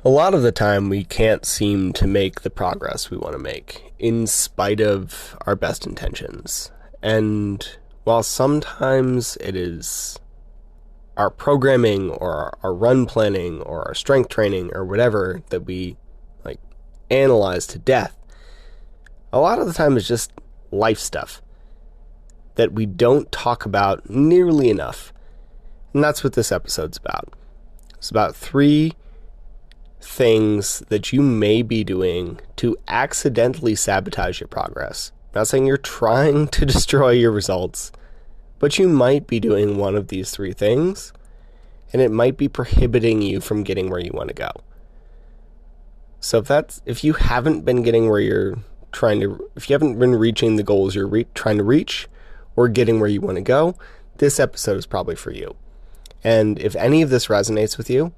A lot of the time, we can't seem to make the progress we want to make, in spite of our best intentions. And while sometimes it is our programming or our run planning or our strength training or whatever that we like analyze to death, a lot of the time it's just life stuff that we don't talk about nearly enough. And that's what this episode's about. It's about 3 things that you may be doing to accidentally sabotage your progress. Not saying you're trying to destroy your results, but you might be doing one of these 3 things, and it might be prohibiting you from getting where you want to go. So if you haven't been getting where you're if you haven't been reaching the goals you're trying to reach, or getting where you want to go, this episode is probably for you. And if any of this resonates with you,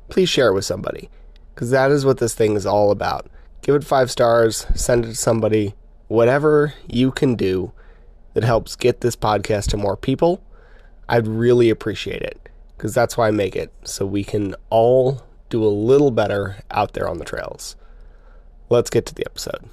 please share it with somebody, because that is what this thing is all about. Give it 5 stars, send it to somebody, whatever you can do that helps get this podcast to more people. I'd really appreciate it, because that's why I make it, so we can all do a little better out there on the trails. Let's get to the episode.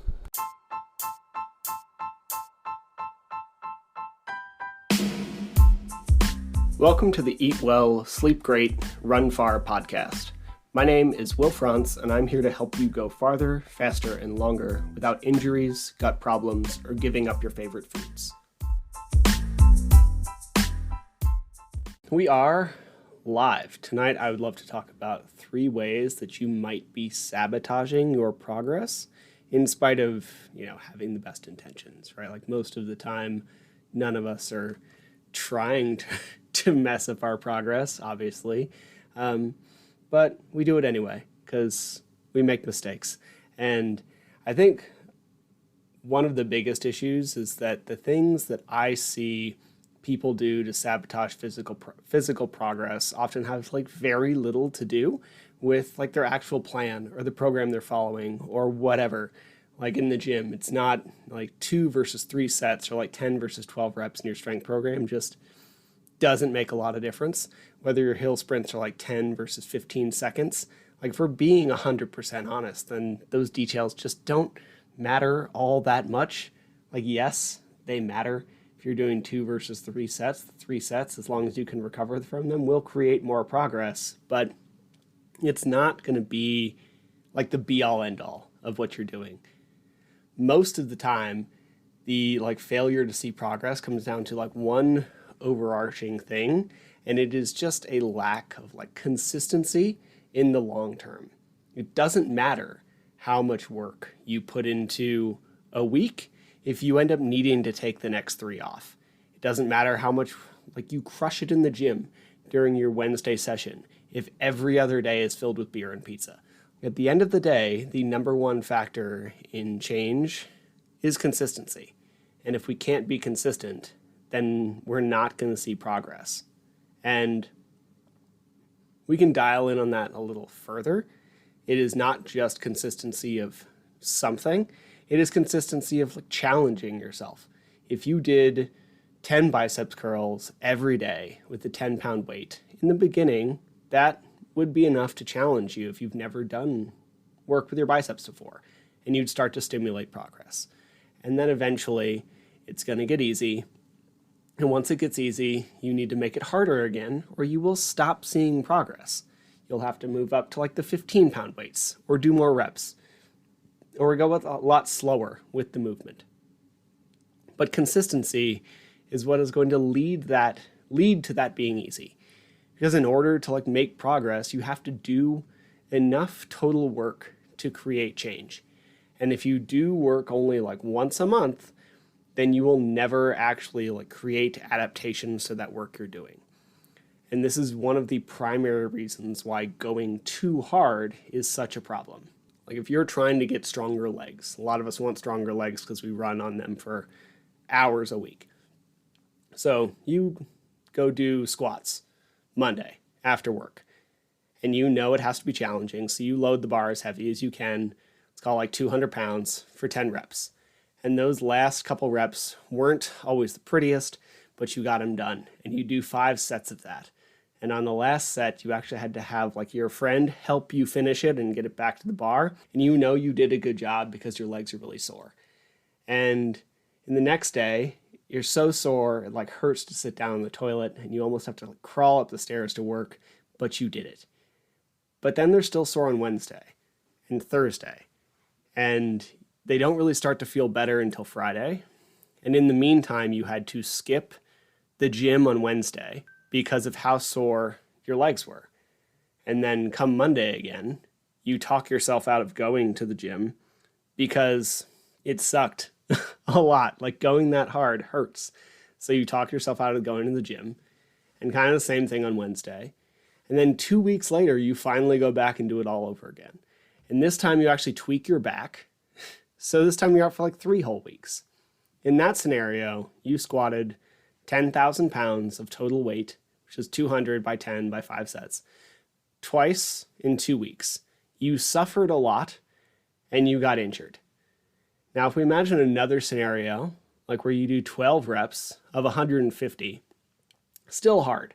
Welcome to the Eat Well, Sleep Great, Run Far podcast. My name is Will Frantz, and I'm here to help you go farther, faster, and longer without injuries, gut problems, or giving up your favorite foods. We are live. Tonight, I would love to talk about 3 ways that you might be sabotaging your progress in spite of, having the best intentions, right? Like most of the time, none of us are trying to mess up our progress, obviously. But we do it anyway because we make mistakes. And I think one of the biggest issues is that the things that I see people do to sabotage physical progress often have very little to do with their actual plan or the program they're following or whatever. Like in the gym, it's not 2 versus 3 sets or 10 versus 12 reps in your strength program. Just doesn't make a lot of difference. Whether your hill sprints are 10 versus 15 seconds, if we're being 100% honest, then those details just don't matter all that much. Yes, they matter. If you're doing 2 versus 3 sets, the 3 sets, as long as you can recover from them, will create more progress. But it's not going to be the be-all, end-all of what you're doing. Most of the time, the failure to see progress comes down to one overarching thing, and it is just a lack of consistency in the long term. It doesn't matter how much work you put into a week if you end up needing to take the next 3 off. It doesn't matter how much you crush it in the gym during your Wednesday session if every other day is filled with beer and pizza. At the end of the day, the number one factor in change is consistency. And if we can't be consistent, then we're not going to see progress. And we can dial in on that a little further. It is not just consistency of something. It is consistency of challenging yourself. If you did 10 biceps curls every day with a 10-pound weight, in the beginning, that would be enough to challenge you if you've never done work with your biceps before, and you'd start to stimulate progress. And then eventually, it's going to get easy. And once it gets easy, you need to make it harder again, or you will stop seeing progress. You'll have to move up to the 15-pound weights, or do more reps, or go a lot slower with the movement. But consistency is what is going to lead to that being easy. Because in order to make progress, you have to do enough total work to create change. And if you do work only once a month, then you will never actually create adaptations to that work you're doing. And this is one of the primary reasons why going too hard is such a problem. If you're trying to get stronger legs, a lot of us want stronger legs because we run on them for hours a week. So you go do squats Monday after work, and it has to be challenging, so you load the bar as heavy as you can. It's called 200 pounds for 10 reps. And those last couple reps weren't always the prettiest, but you got them done. And you do 5 sets of that. And on the last set, you actually had to have like your friend help you finish it and get it back to the bar. And you know you did a good job because your legs are really sore. And in the next day, you're so sore, it like hurts to sit down in the toilet and you almost have to like crawl up the stairs to work, but you did it. But then they're still sore on Wednesday and Thursday. And they don't really start to feel better until Friday. And in the meantime, you had to skip the gym on Wednesday because of how sore your legs were. And then come Monday again, you talk yourself out of going to the gym because it sucked a lot. Like going that hard hurts. So you talk yourself out of going to the gym, and kind of the same thing on Wednesday. And then 2 weeks later, you finally go back and do it all over again. And this time you actually tweak your back. So this time you're out for like 3 whole weeks. In that scenario, you squatted 10,000 pounds of total weight, which is 200 by 10 by 5 sets, twice in 2 weeks. You suffered a lot and you got injured. Now, if we imagine another scenario, like where you do 12 reps of 150, still hard,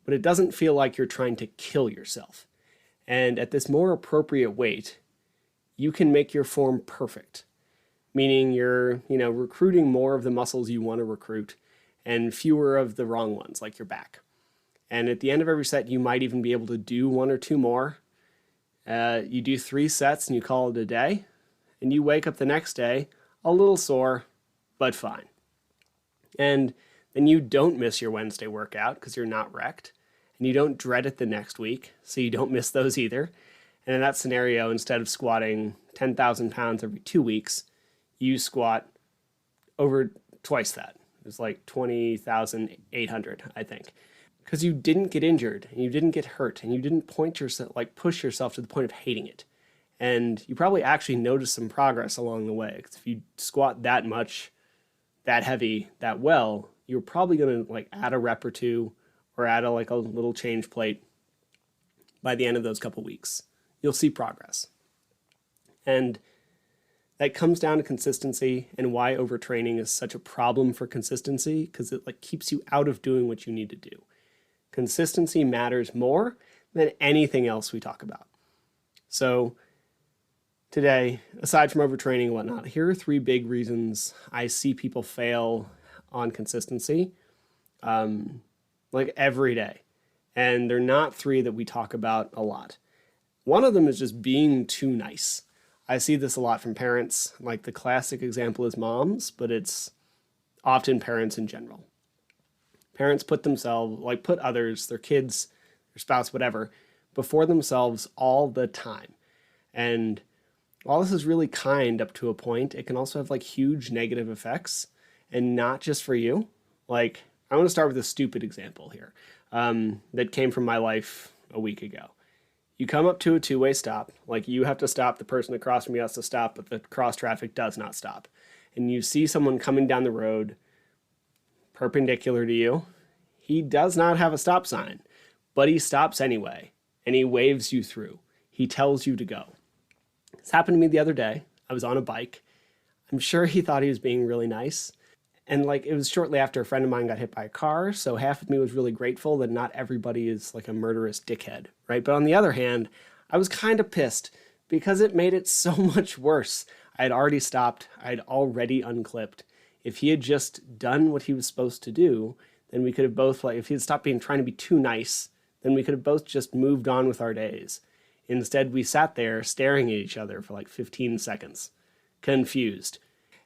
but it doesn't feel like you're trying to kill yourself. And at this more appropriate weight, you can make your form perfect, meaning you're, recruiting more of the muscles you want to recruit and fewer of the wrong ones, like your back. And at the end of every set, you might even be able to do 1 or 2 more. You do 3 sets and you call it a day. And you wake up the next day a little sore, but fine. And then you don't miss your Wednesday workout because you're not wrecked. And you don't dread it the next week, so you don't miss those either. And in that scenario, instead of squatting 10,000 pounds every 2 weeks, you squat over twice that. It was like 20,800, I think. Because you didn't get injured, and you didn't get hurt, and you didn't push yourself to the point of hating it. And you probably actually notice some progress along the way. Because if you squat that much, that heavy, that well, you're probably going to add a rep or 2 or add a little change plate by the end of those couple weeks. You'll see progress. And that comes down to consistency and why overtraining is such a problem for consistency, because it keeps you out of doing what you need to do. Consistency matters more than anything else we talk about. So today, aside from overtraining and whatnot, here are 3 big reasons I see people fail on consistency, every day. And they're not 3 that we talk about a lot. One of them is just being too nice. I see this a lot from parents. The classic example is moms, but it's often parents in general. Parents put themselves, put others, their kids, their spouse, whatever, before themselves all the time. And while this is really kind up to a point, it can also have huge negative effects, and not just for you. I want to start with a stupid example here that came from my life a week ago. You come up to a 2-way stop, you have to stop, the person across from you has to stop, but the cross traffic does not stop. And you see someone coming down the road perpendicular to you. He does not have a stop sign, but he stops anyway, and he waves you through. He tells you to go. This happened to me the other day. I was on a bike. I'm sure he thought he was being really nice. And it was shortly after a friend of mine got hit by a car, so half of me was really grateful that not everybody is a murderous dickhead, right? But on the other hand, I was kind of pissed because it made it so much worse. I had already stopped. I had already unclipped. If he had just done what he was supposed to do, then we could have both, if he had stopped trying to be too nice, then we could have both just moved on with our days. Instead, we sat there staring at each other for 15 seconds, confused.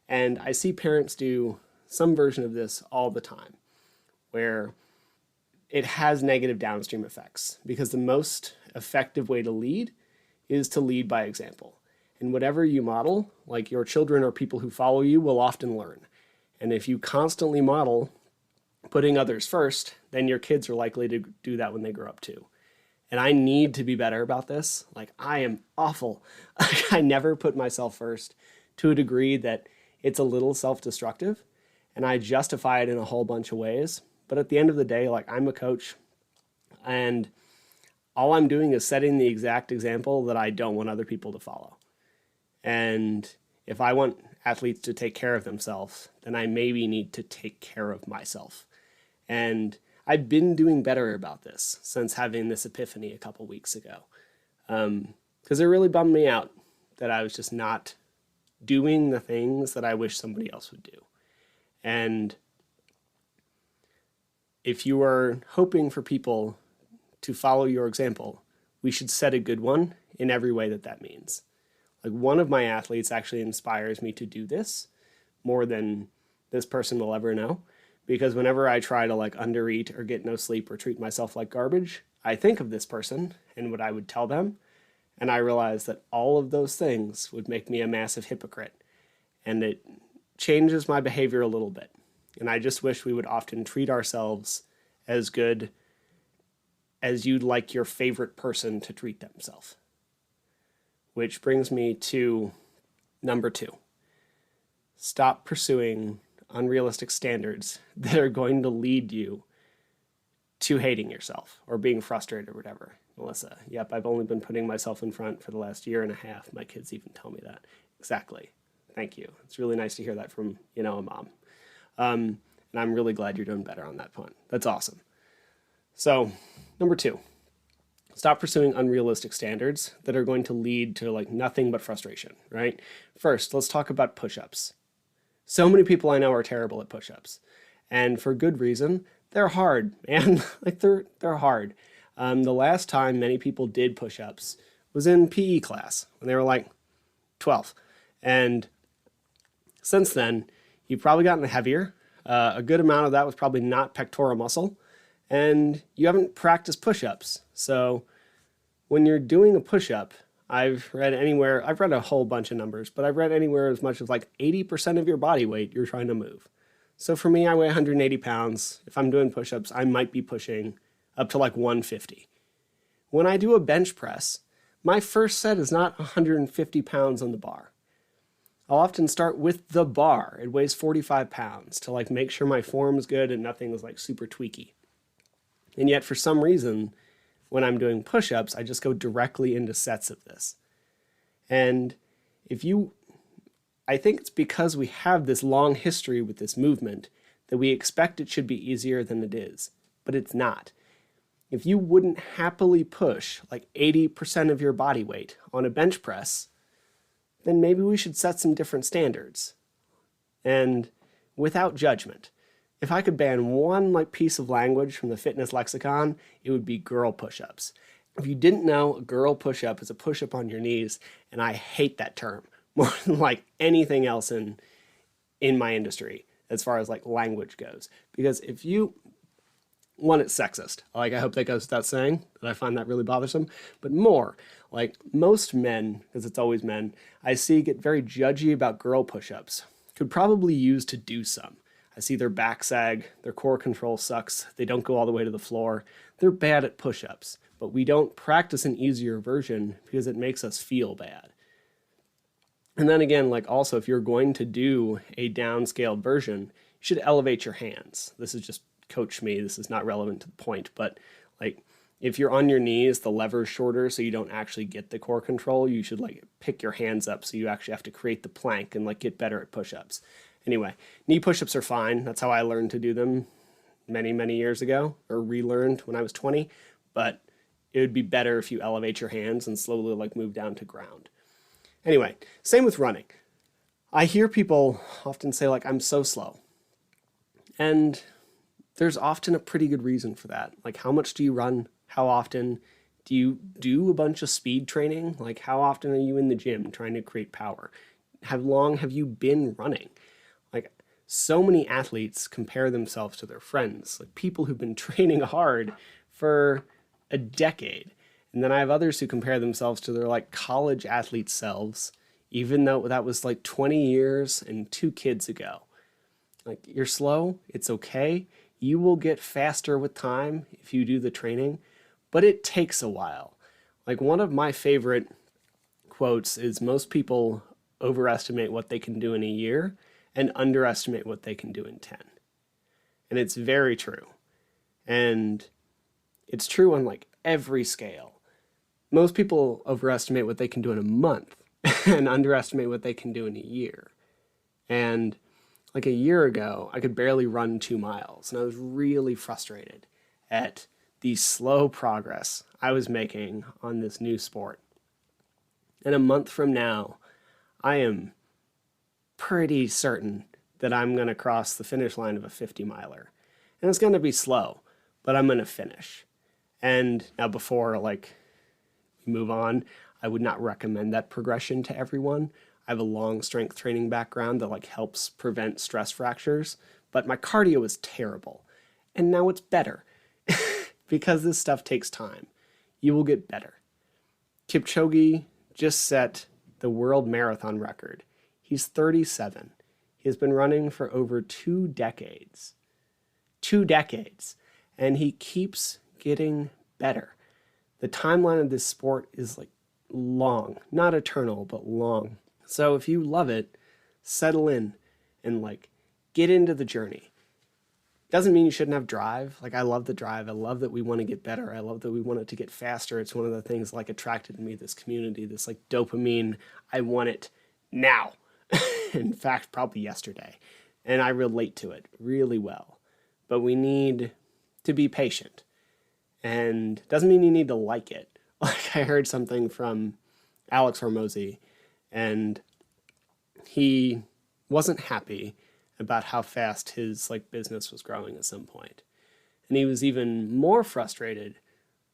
And I see parents do some version of this all the time, where it has negative downstream effects, because the most effective way to lead is to lead by example. And whatever you model, your children or people who follow you will often learn. And if you constantly model putting others first, then your kids are likely to do that when they grow up too. And I need to be better about this. I am awful. I never put myself first, to a degree that it's a little self-destructive. And I justify it in a whole bunch of ways. But at the end of the day, I'm a coach, and all I'm doing is setting the exact example that I don't want other people to follow. And if I want athletes to take care of themselves, then I maybe need to take care of myself. And I've been doing better about this since having this epiphany a couple weeks ago. Because it really bummed me out that I was just not doing the things that I wish somebody else would do. And if you are hoping for people to follow your example, we should set a good one in every way that that means. Like, one of my athletes actually inspires me to do this more than this person will ever know. Because whenever I try to like undereat or get no sleep or treat myself like garbage, I think of this person and what I would tell them. And I realize that all of those things would make me a massive hypocrite. And it changes my behavior a little bit. And I just wish we would often treat ourselves as good as you'd like your favorite person to treat themselves. Which brings me to number 2. Stop pursuing unrealistic standards that are going to lead you to hating yourself or being frustrated or whatever. Melissa, yep, I've only been putting myself in front for the last year and a half. My kids even tell me that. Exactly. Thank you. It's really nice to hear that from, a mom. And I'm really glad you're doing better on that point. That's awesome. So, number 2, stop pursuing unrealistic standards that are going to lead to like nothing but frustration, right? First, let's talk about push-ups. So many people I know are terrible at push-ups, and for good reason. They're hard, man. Like they're hard. The last time many people did push-ups was in PE class when they were like 12, and since then you've probably gotten heavier. A good amount of that was probably not pectoral muscle, and you haven't practiced push-ups. So when you're doing a push-up, I've read a whole bunch of numbers, but I've read anywhere as much as like 80% of your body weight you're trying to move. So for me, I weigh 180 pounds. If I'm doing push-ups, I might be pushing up to like 150. When I do a bench press, my first set is not 150 pounds on the bar. I'll often start with the bar. It weighs 45 pounds to like make sure my form's good and nothing is like super tweaky. And yet for some reason, when I'm doing push-ups, I just go directly into sets of this. And I think it's because we have this long history with this movement that we expect it should be easier than it is, but it's not. If you wouldn't happily push like 80% of your body weight on a bench press, then maybe we should set some different standards. And without judgment, if I could ban one like piece of language from the fitness lexicon, it would be girl push-ups. If you didn't know, a girl push-up is a push-up on your knees, and I hate that term more than like anything else in my industry as far as like language goes. Because if you one, it's sexist. Like, I hope that goes without saying, that I find that really bothersome. But more, like most men, because it's always men, I see get very judgy about girl push-ups. Could probably use to do some. I see their back sag, their core control sucks, they don't go all the way to the floor. They're bad at push-ups, but we don't practice an easier version because it makes us feel bad. And then again, like also, if you're going to do a downscaled version, you should elevate your hands. This is just coach me, this is not relevant to the point, but like if you're on your knees, the lever's shorter so you don't actually get the core control. You should like pick your hands up so you actually have to create the plank and like get better at push-ups. Anyway, knee push-ups are fine. That's how I learned to do them many, many years ago, or relearned when I was 20, but it would be better if you elevate your hands and slowly like move down to ground. Anyway, same with running. I hear people often say like, I'm so slow. And there's often a pretty good reason for that. Like, how much do you run? How often? Do you do a bunch of speed training? Like, how often are you in the gym trying to create power? How long have you been running? Like, so many athletes compare themselves to their friends, like people who've been training hard for a decade. And then I have others who compare themselves to their like college athlete selves, even though that was like 20 years and 2 kids ago. Like, you're slow, it's okay. You will get faster with time if you do the training, but it takes a while. Like, one of my favorite quotes is, most people overestimate what they can do in a year and underestimate what they can do in 10. And it's very true. And it's true on like every scale. Most people overestimate what they can do in a month and underestimate what they can do in a year. And like a year ago, I could barely run 2 miles and I was really frustrated. at the slow progress I was making on this new sport. And a month from now, I am pretty certain that I'm going to cross the finish line of a 50 miler. And it's going to be slow, but I'm going to finish. And now before we move on, I would not recommend that progression to everyone. I have a long strength training background that helps prevent stress fractures, but my cardio is terrible. And now it's better because this stuff takes time. You will get better. Kipchoge just set the world marathon record. He's 37. He has been running for over 2 decades. 2 decades. And he keeps getting better. The timeline of this sport is long, not eternal, but long. So if you love it, settle in and get into the journey. Doesn't mean you shouldn't have drive. I love the drive. I love that we want to get better. I love that we want it to get faster. It's one of the things attracted me, this community, this dopamine. I want it now. In fact, probably yesterday. And I relate to it really well. But we need to be patient. And doesn't mean you need to like it. I heard something from Alex Hormozy, and he wasn't happy about how fast his business was growing at some point. And he was even more frustrated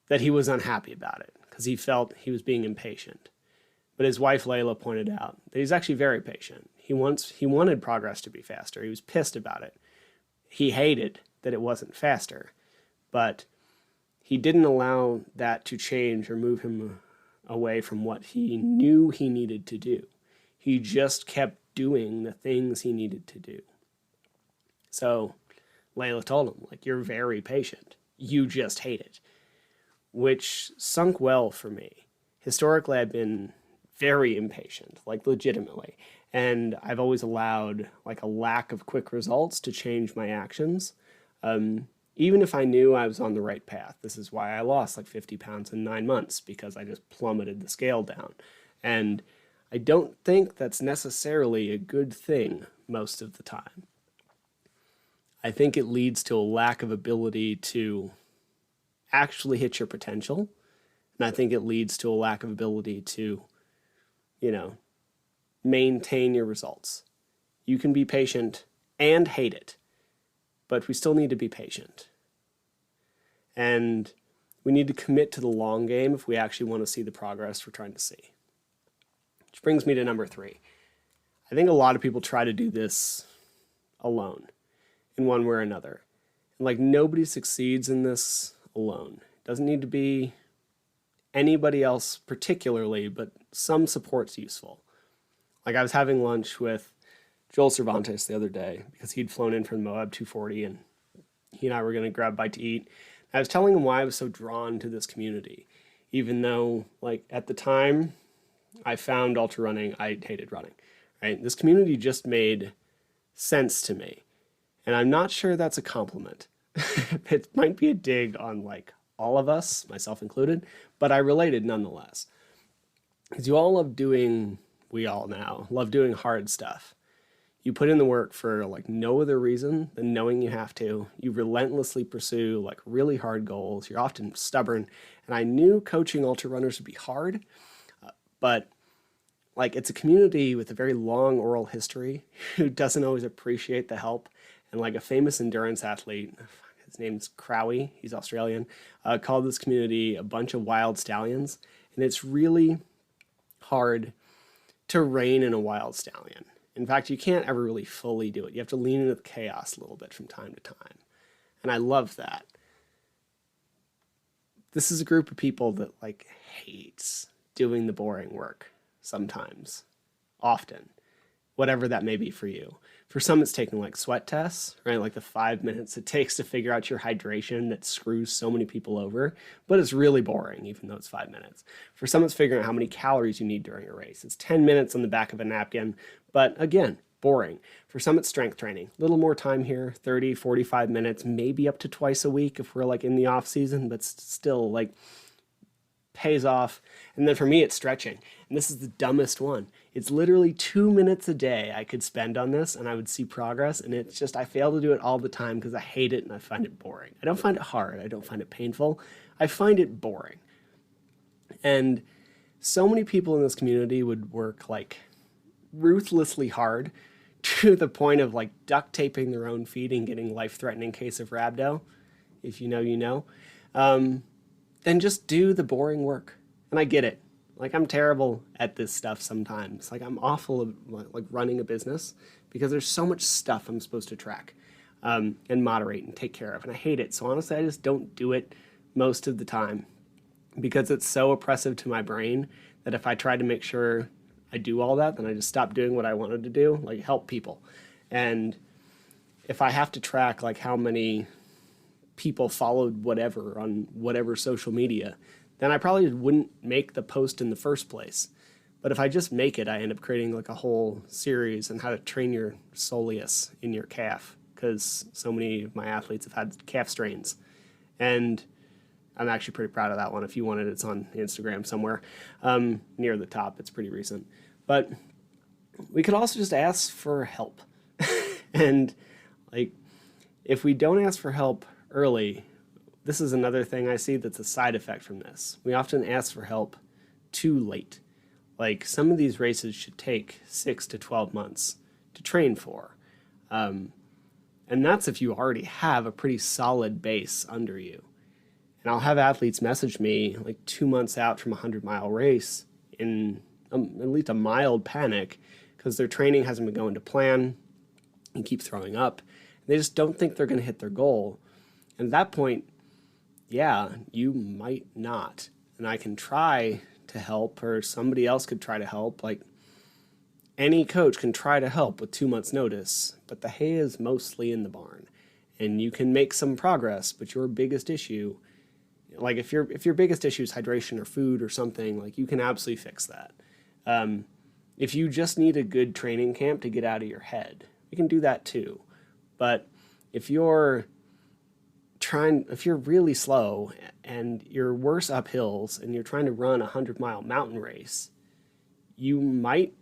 that he was unhappy about it because he felt he was being impatient. But his wife Layla pointed out that he's actually very patient. He wanted progress to be faster. He was pissed about it. He hated that it wasn't faster, but he didn't allow that to change or move him away from what he knew he needed to do. He just kept doing the things he needed to do. So Layla told him, you're very patient. You just hate it. Which sunk well for me. Historically, I've been very impatient, legitimately. And I've always allowed a lack of quick results to change my actions. Even if I knew I was on the right path. This is why I lost 50 pounds in 9 months, because I just plummeted the scale down. And I don't think that's necessarily a good thing most of the time. I think it leads to a lack of ability to actually hit your potential. And I think it leads to a lack of ability to, maintain your results. You can be patient and hate it, but we still need to be patient. And we need to commit to the long game if we actually want to see the progress we're trying to see. Which brings me to number 3. I think a lot of people try to do this alone in one way or another. And nobody succeeds in this alone. It doesn't need to be anybody else particularly, but some support's useful. I was having lunch with Joel Cervantes the other day because he'd flown in from Moab 240 and he and I were going to grab a bite to eat. I was telling him why I was so drawn to this community, even though at the time I found ultra running, I hated running, right? This community just made sense to me. And I'm not sure that's a compliment. It might be a dig on all of us, myself included, but I related nonetheless. Because we all now love doing hard stuff. You put in the work for no other reason than knowing you have to. You relentlessly pursue really hard goals. You're often stubborn. And I knew coaching ultra runners would be hard, but it's a community with a very long oral history who doesn't always appreciate the help. And a famous endurance athlete, his name's Crowie, he's Australian, called this community a bunch of wild stallions. And it's really hard to rein in a wild stallion. In fact, you can't ever really fully do it. You have to lean into the chaos a little bit from time to time. And I love that. This is a group of people that hates doing the boring work sometimes, often, whatever that may be for you. For some, it's taking sweat tests, right? The 5 minutes it takes to figure out your hydration that screws so many people over, but it's really boring, even though it's 5 minutes. For some, it's figuring out how many calories you need during a race. It's 10 minutes on the back of a napkin, but again, boring. For some, it's strength training. A little more time here, 30, 45 minutes, maybe up to twice a week if we're in the off season, but still pays off. And then for me, it's stretching. And this is the dumbest one. It's literally 2 minutes a day I could spend on this and I would see progress. And it's just, I fail to do it all the time because I hate it and I find it boring. I don't find it hard. I don't find it painful. I find it boring. And so many people in this community would work like ruthlessly hard to the point of like duct taping their own feet and getting life-threatening case of rhabdo. If you know, you know. Then just do the boring work. And I get it. Like, I'm terrible at this stuff sometimes. Like, I'm awful at like running a business because there's so much stuff I'm supposed to track and moderate and take care of. And I hate it. So honestly, I just don't do it most of the time because it's so oppressive to my brain that if I try to make sure I do all that, then I just stop doing what I wanted to do, like help people. And if I have to track like how many people followed whatever on whatever social media, then I probably wouldn't make the post in the first place. But if I just make it, I end up creating like a whole series on how to train your soleus in your calf, because so many of my athletes have had calf strains. And I'm actually pretty proud of that one. If you want it, it's on Instagram somewhere near the top. It's pretty recent. But we could also just ask for help. And like, if we don't ask for help early, this is another thing I see that's a side effect from this. We often ask for help too late. Like, some of these races should take 6 to 12 months to train for. And that's if you already have a pretty solid base under you. And I'll have athletes message me like 2 months out from a 100-mile race in at least a mild panic because their training hasn't been going to plan and keep throwing up. They just don't think they're going to hit their goal. And at that point, yeah, you might not. And I can try to help, or somebody else could try to help. Like, any coach can try to help with 2 months' notice, but the hay is mostly in the barn. And you can make some progress, but your biggest issue, like if your biggest issue is hydration or food or something, like you can absolutely fix that. If you just need a good training camp to get out of your head, you can do that too. But if you're really slow and you're worse up hills and you're trying to run a 100-mile mountain race, you might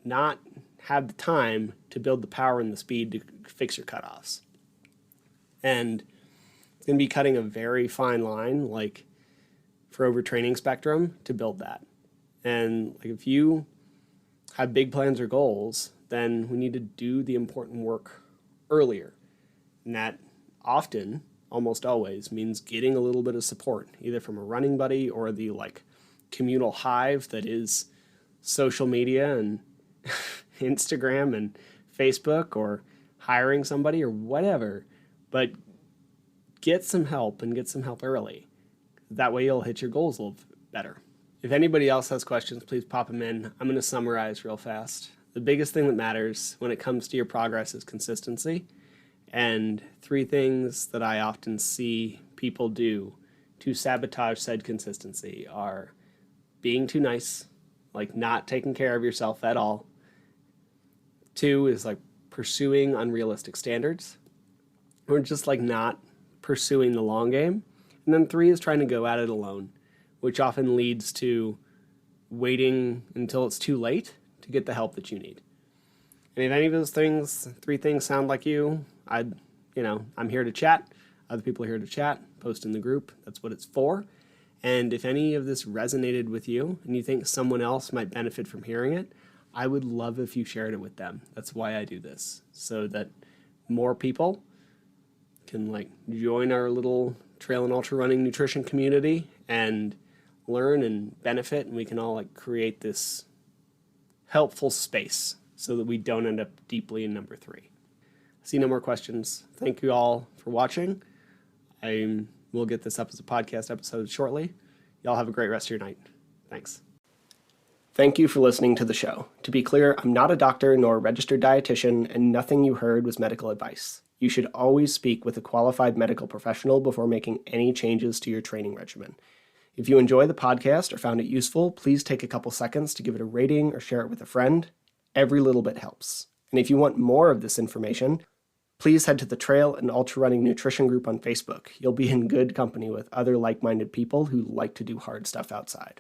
not have the time to build the power and the speed to fix your cutoffs. And it's going to be cutting a very fine line, like for overtraining spectrum, to build that. And like, if you have big plans or goals, then we need to do the important work earlier. And that often, almost always, means getting a little bit of support, either from a running buddy or the like communal hive that is social media and Instagram and Facebook, or hiring somebody or whatever. But get some help, and get some help early. That way you'll hit your goals a little better. If anybody else has questions, please pop them in. I'm going to summarize real fast. The biggest thing that matters when it comes to your progress is consistency. And 3 things that I often see people do to sabotage said consistency are being too nice, like not taking care of yourself at all. 2 is like pursuing unrealistic standards, or just like not pursuing the long game. And then 3 is trying to go at it alone, which often leads to waiting until it's too late to get the help that you need. And if any of those 3 things sound like you, I'm here to chat. Other people are here to chat. Post in the group. That's what it's for. And if any of this resonated with you and you think someone else might benefit from hearing it, I would love if you shared it with them. That's why I do this, so that more people can like join our little trail and ultra running nutrition community and learn and benefit, and we can all like create this helpful space so that we don't end up deeply in number 3. I see no more questions. Thank you all for watching. I will get this up as a podcast episode shortly. Y'all have a great rest of your night. Thanks. Thank you for listening to the show. To be clear, I'm not a doctor nor a registered dietitian, and nothing you heard was medical advice. You should always speak with a qualified medical professional before making any changes to your training regimen. If you enjoy the podcast or found it useful, please take a couple seconds to give it a rating or share it with a friend. Every little bit helps. And if you want more of this information, Please head to the Trail and Ultra Running Nutrition group on Facebook. You'll be in good company with other like-minded people who like to do hard stuff outside.